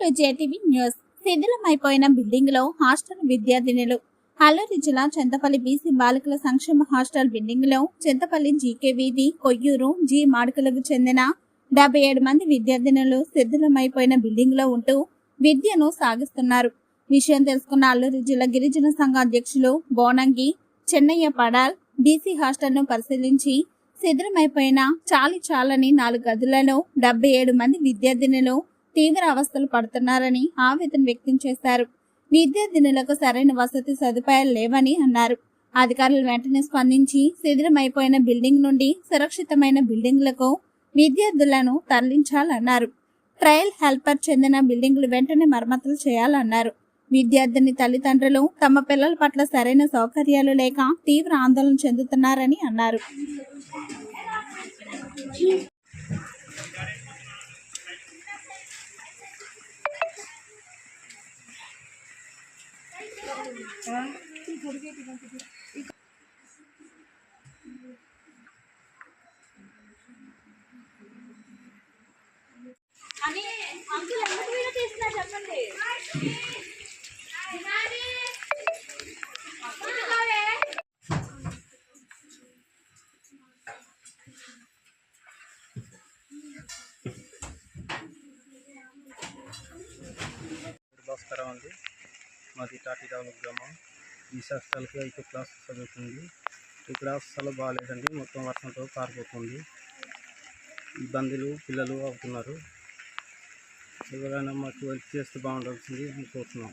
Welcome to JTV news. శిథిలమైపోయిన building లో hostel విద్యార్థినులు. అల్లూరి జిల్లా చింతపల్లి బీసీ బాలికల సంక్షేమ హాస్టల్ బిల్డింగ్ లో చింతపల్లి జీకే వీధి కొయ్యూరు జీ మాడుకలకు చెందిన 77 మంది విద్యార్థినులు శిథిలమైపోయిన బిల్డింగ్ లో ఉంటూ విద్యను సాగిస్తున్నారు. విషయం తెలుసుకున్న అల్లూరి జిల్లా గిరిజన సంఘ అధ్యక్షులు బోనంగి చెన్నయ్య పడాల్ బీసీ హాస్టల్ ను పరిశీలించి శిథిలమైపోయిన చాలని 4 గదులలో 77 మంది విద్యార్థినులు తీవ్ర అవస్థలు పడుతున్నారని ఆవేదన వ్యక్తం చేశారు. విద్యార్థినులకు సరైన వసతి సదుపాయాలు లేవని అన్నారు. అధికారులు వెంటనే స్పందించి శిథిలమైపోయిన బిల్డింగ్ నుండి సురక్షితమైన బిల్డింగ్లకు విద్యార్థులను తరలించాలన్నారు. ట్రయల్ హెల్పర్ చెందిన బిల్డింగులు వెంటనే మరమ్మతులు చేయాలన్నారు. విద్యార్థిని తల్లిదండ్రులు తమ పిల్లల పట్ల సరైన సౌకర్యాలు లేక తీవ్ర ఆందోళన చెందుతున్నారని అన్నారు. అని అంకుల్ ఎందుకు వీడియో తీస్తున్నారు చెప్పండి. భాస్కరం అండి, మాది టాటిరావుల గ్రామం. ఈ హాస్టల్కి 5th క్లాస్ చదువుతుంది. ఇక్కడ అస్సలు బాగాలేదండి, మొత్తం వర్షంతో కారిపోతుంది. ఇబ్బందులు పిల్లలు అవుతున్నారు. ఎవరైనా మాకు హెల్ప్ చేస్తే బాగుండాల్సింది అనుకుంటున్నాం.